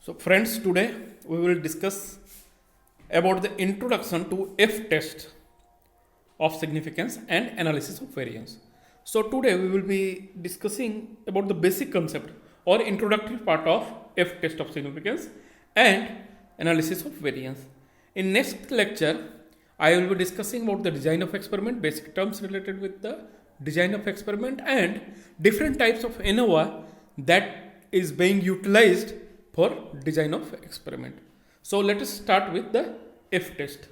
So friends, today we will discuss about the introduction to F test of significance and analysis of variance. So today we will be discussing about the basic concept or introductory part of F test of significance and analysis of variance. In next lecture, I will be discussing about the design of experiment, basic terms related with the design of experiment and different types of ANOVA that is being utilized for design of experiment. So let us start with the F test.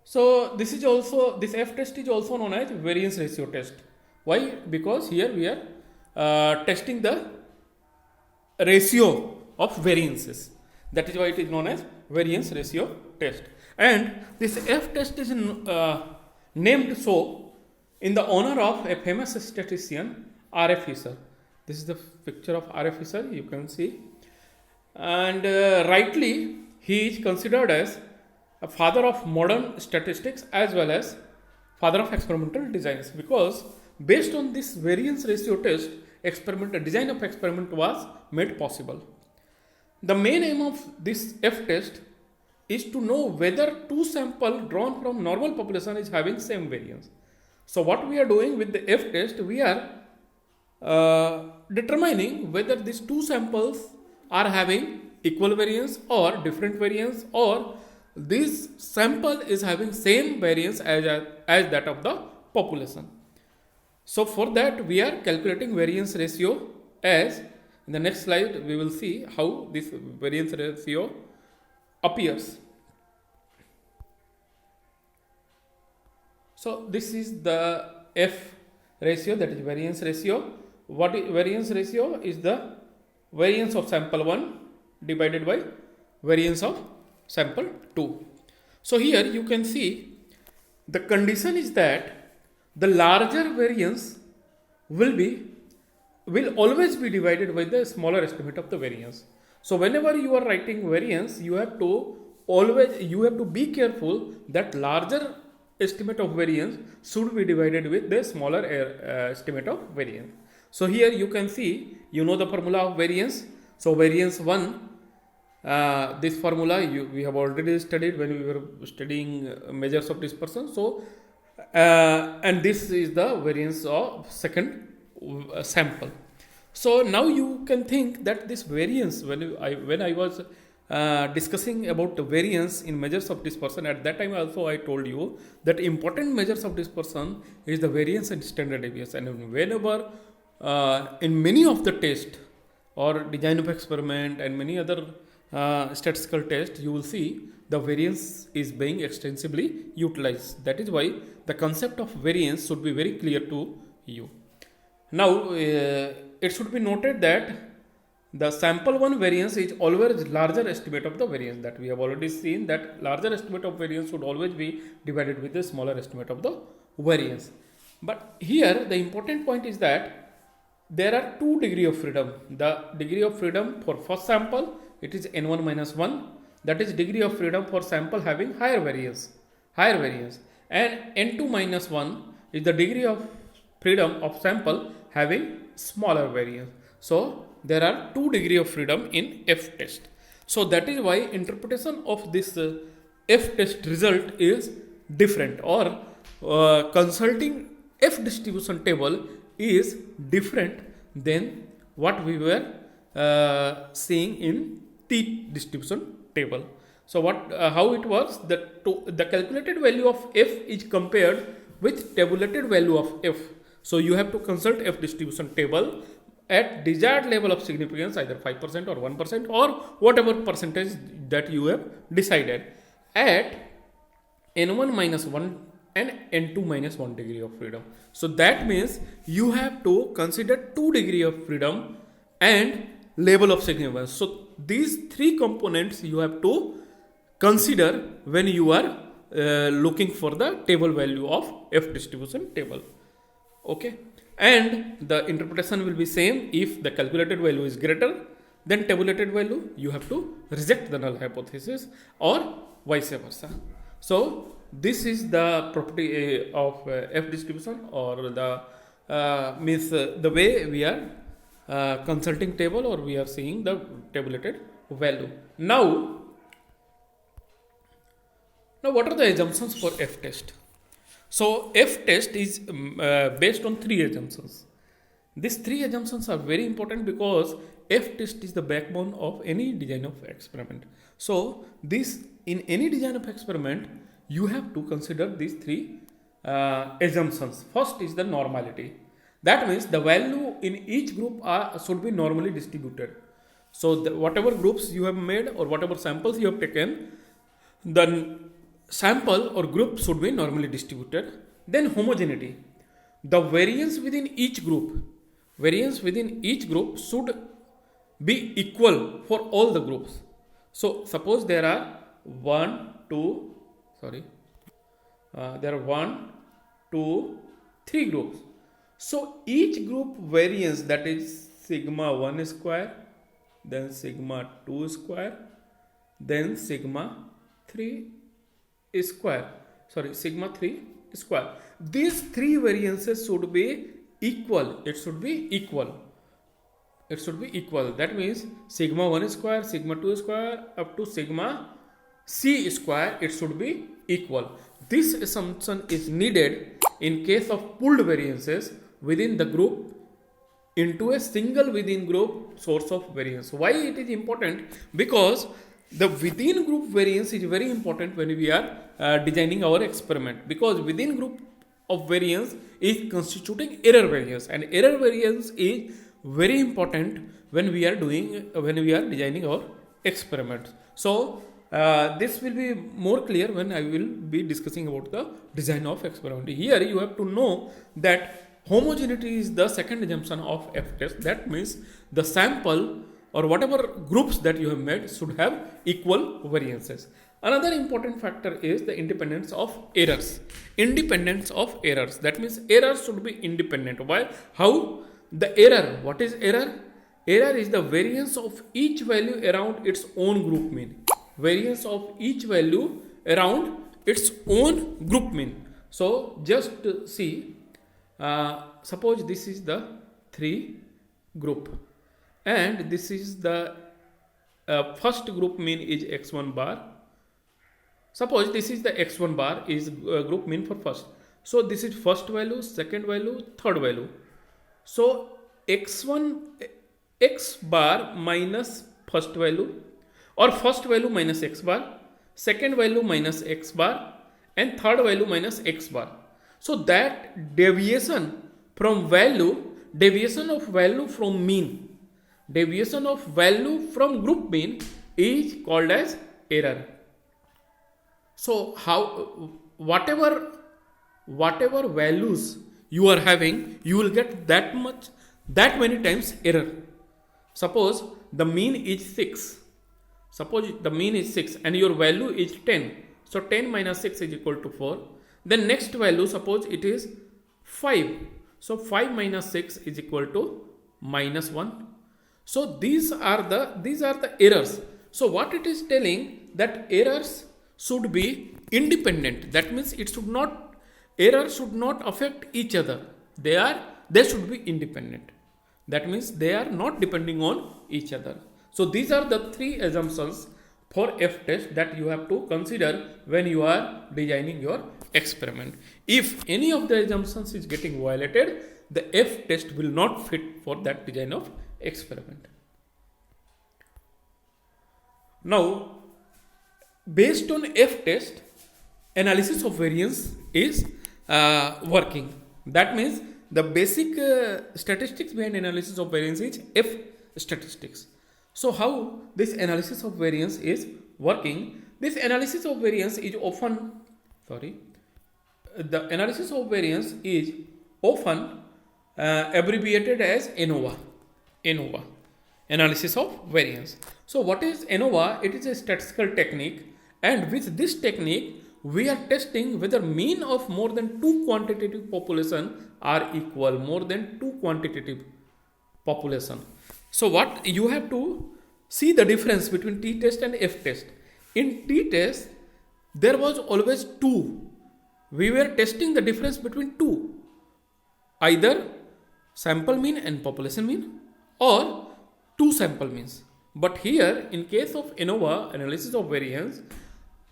So this F test is also known as variance ratio test. Why? Because here we are testing the ratio of variances. That is why it is known as variance ratio test. And this F test is named so in the honor of a famous statistician, R.F. Fisher. This is the picture of R.F. Fisher, you can see. And rightly, he is considered as a father of modern statistics as well as father of experimental designs, because based on this variance ratio test, design of experiment was made possible. The main aim of this F test is to know whether two samples drawn from normal population is having same variance. So what we are doing with the F test, we are determining whether these two samples are having equal variance or different variance, or this sample is having same variance as that of the population. So for that we are calculating variance ratio, as in the next slide we will see how this variance ratio appears. So this is the F ratio, that is variance ratio. What is variance ratio? Is the variance of sample 1 divided by variance of sample 2. So here you can see the condition is that the larger variance will always be divided by the smaller estimate of the variance. So whenever you are writing variance, you have to be careful that larger estimate of variance should be divided with the smaller estimate of variance. So here you can see, the formula of variance. So variance 1, this formula we have already studied when we were studying measures of dispersion. So and this is the variance of second sample. So now you can think that this variance, when I was discussing about the variance in measures of dispersion, at that time also I told you that important measures of dispersion is the variance and standard deviation. And whenever in many of the tests or design of experiment and many other statistical tests, you will see the variance is being extensively utilized. That is why the concept of variance should be very clear to you. Now it should be noted that the sample 1 variance is always larger estimate of the variance. That we have already seen that larger estimate of variance should always be divided with the smaller estimate of the variance. But here the important point is that there are two degrees of freedom. The degree of freedom for first sample, it is n1 minus 1. That is degree of freedom for sample having higher variance. And n2 minus 1 is the degree of freedom of sample having smaller variance. So there are two degrees of freedom in F test. So that is why interpretation of this F test result is different, or consulting F distribution table is different than what we were seeing in T distribution table. So how it works? The calculated value of F is compared with tabulated value of F. So you have to consult F distribution table at desired level of significance, either 5% or 1% or whatever percentage that you have decided, at n1 minus 1 and n2 minus 1 degree of freedom. So that means you have to consider 2 degree of freedom and level of significance. So these three components you have to consider when you are looking for the table value of F distribution table. Okay, and the interpretation will be same. If the calculated value is greater than tabulated value, you have to reject the null hypothesis, or vice versa. So this is the property of F distribution, or the way we are consulting table, or we are seeing the tabulated value. Now what are the assumptions for F test? So F test is based on three assumptions. These three assumptions are very important because F test is the backbone of any design of experiment. So this, in any design of experiment, you have to consider these three assumptions. First is the normality. That means the value in each group should be normally distributed. So whatever groups you have made or whatever samples you have taken, the sample or group should be normally distributed. Then homogeneity. The variance within each group should be equal for all the groups. So suppose there are 1, 2, 3 groups. So each group variance, that is sigma 1 square, then sigma 2 square, then sigma 3 square. Sigma 3 square. These three variances should be equal. It should be equal. That means sigma 1 square, sigma 2 square up to sigma c square, it should be equal. This assumption is needed in case of pooled variances within the group into a single within group source of variance. Why it is important? Because the within group variance is very important when we are designing our experiment, because within group of variance is constituting error variance, and error variance is very important when we are designing our experiments. So this will be more clear when I will be discussing about the design of experiment. Here you have to know that homogeneity is the second assumption of F test. That means the sample or whatever groups that you have made should have equal variances. Another important factor is the independence of errors. That means errors should be independent. Why? How? The error. What is error? Error is the variance of each value around its own group mean. So just see, suppose this is the 3 group, and this is the first group mean is x1 bar. Suppose this is the x1 bar is group mean for first. So this is first value, second value, third value. So x1 x bar minus first value, or first value minus x bar, second value minus x bar, and third value minus x bar. So that deviation of value from mean, deviation of value from group mean is called as error. So whatever values you are having, you will get that many times error. Suppose the mean is 6. And your value is 10. So 10 minus 6 is equal to 4. Then next value, suppose it is 5. So 5 minus 6 is equal to minus 1. So these are the errors. So what it is telling, that errors should be independent. That means errors should not affect each other. They should be independent. That means they are not depending on each other. So these are the three assumptions for F test that you have to consider when you are designing your experiment. If any of the assumptions is getting violated, the F test will not fit for that design of experiment. Now, based on F test, analysis of variance is working. That means the basic statistics behind analysis of variance is F statistics. So how this analysis of variance is working? This analysis of variance is often abbreviated as ANOVA. Analysis of variance. So what is ANOVA? It is a statistical technique, and with this technique we are testing whether mean of more than two quantitative population are equal. So what you have to see the difference between t-test and f-test. In t-test, there was always two. We were testing the difference between two, either sample mean and population mean, or two sample means. But here, in case of ANOVA, analysis of variance,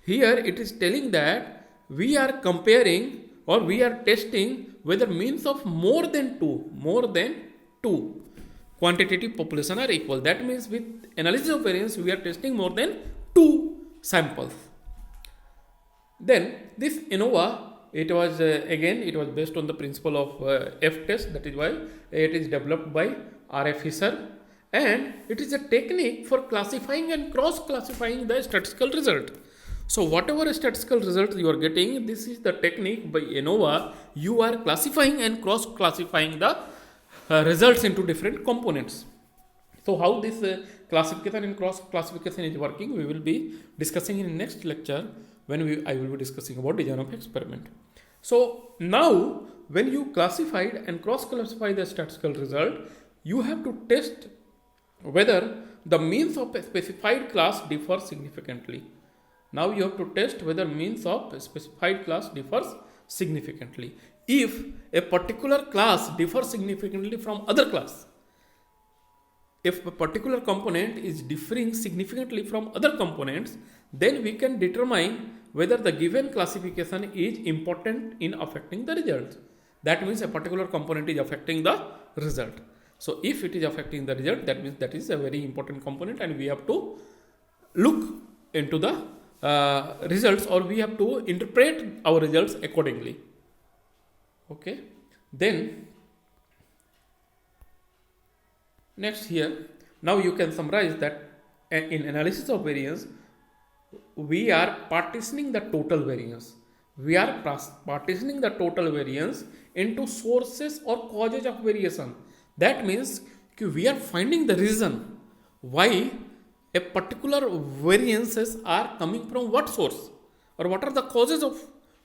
here it is telling that we are comparing or we are testing whether means of more than two quantitative population are equal. That means with analysis of variance, we are testing more than two samples. Then this ANOVA, it was it was based on the principle of F test. That is why it is developed by R.F. Fisher, and it is a technique for classifying and cross classifying the statistical result. So whatever statistical result you are getting, this is the technique by ANOVA. You are classifying and cross classifying the results into different components. So how this classification and cross classification is working, we will be discussing in next lecture when I will be discussing about design of experiment. So now when you classified and cross classify the statistical result, you have to test whether the means of a specified class differ significantly. Now you have to test whether means of a specified class differs significantly. If a particular class differs significantly from other class, if a particular component is differing significantly from other components, then we can determine whether the given classification is important in affecting the result. That means a particular component is affecting the result. So if it is affecting the result, that means that is a very important component, and we have to look into the results, or we have to interpret our results accordingly. Okay. Then next here, now you can summarize that in analysis of variance, we are partitioning the total variance. We are partitioning the total variance into sources or causes of variation. That means we are finding the reason why a particular variances are coming from what source, or what are the causes of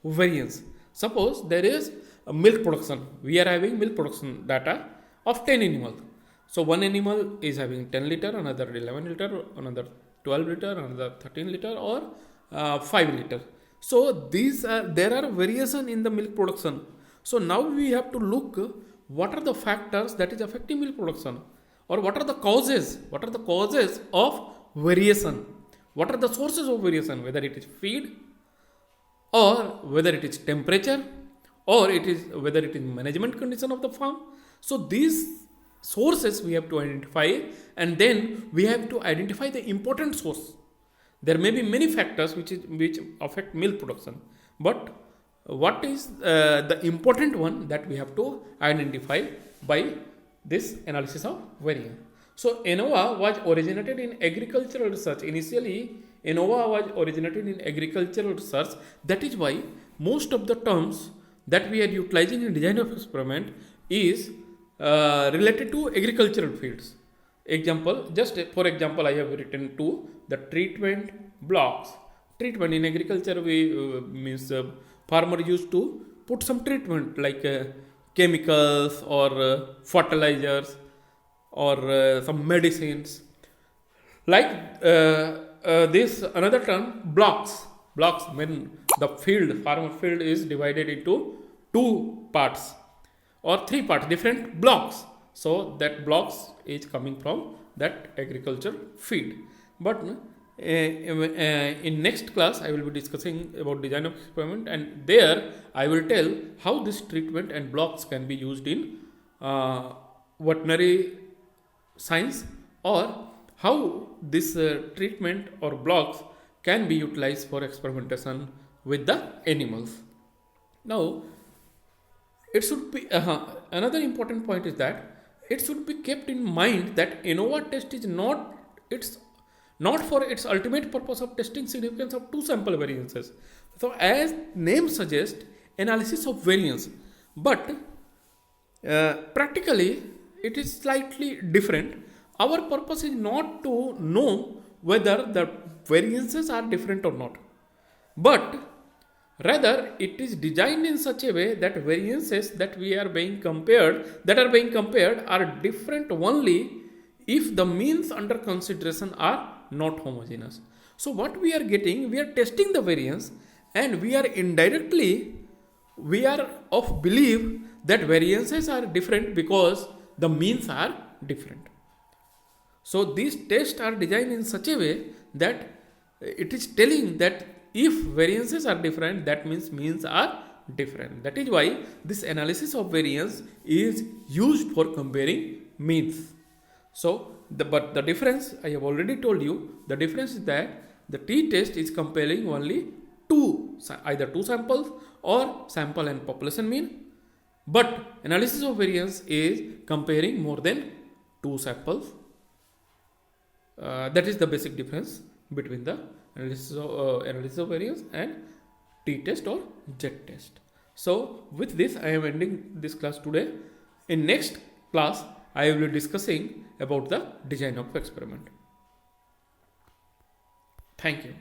variance. Suppose there is a milk production. We are having milk production data of 10 animals. So one animal is having 10 liter, another 11 liter, another 12 liter, another 13 liter, or 5 liter. So there are variation in the milk production. So now we have to look what are the factors that is affecting milk production, or what are the causes of variation, what are the sources of variation, whether it is feed, or whether it is temperature, or whether it is management condition of the farm. So these sources we have to identify, and then we have to identify the important source. There may be many factors which affect milk production, but what is the important one that we have to identify by this analysis of variance. So ANOVA was originated in agricultural research. Initially, ANOVA was originated in agricultural research. That is why most of the terms that we are utilizing in design of experiment is related to agricultural fields. For example, I have written to the treatment blocks. Treatment in agriculture, we means farmer used to put some treatment like chemicals or fertilizers or some medicines. Like this another term, blocks. Blocks mean the farmer field is divided into two parts or three parts, different blocks. So that blocks is coming from that agriculture field. But in next class I will be discussing about design of experiment, and there I will tell how this treatment and blocks can be used in veterinary science, or how this treatment or blocks can be utilized for experimentation with the animals. Now it should be another important point is that it should be kept in mind that ANOVA test is not for its ultimate purpose of testing significance of two sample variances. So as name suggests, analysis of variance, but practically it is slightly different. Our purpose is not to know whether the variances are different or not, but rather it is designed in such a way that variances that are being compared are different only if the means under consideration are not homogeneous. So what we are getting, we are testing the variance, and we are of belief that variances are different because the means are different. So these tests are designed in such a way that it is telling that if variances are different, that means are different. That is why this analysis of variance is used for comparing means. So but the difference, I have already told you, the difference is that the t-test is comparing only either two samples or sample and population mean, but analysis of variance is comparing more than two samples. That is the basic difference between the analysis of variance and t-test or z-test. So with this I am ending this class today. In next class I will be discussing about the design of experiment. Thank you.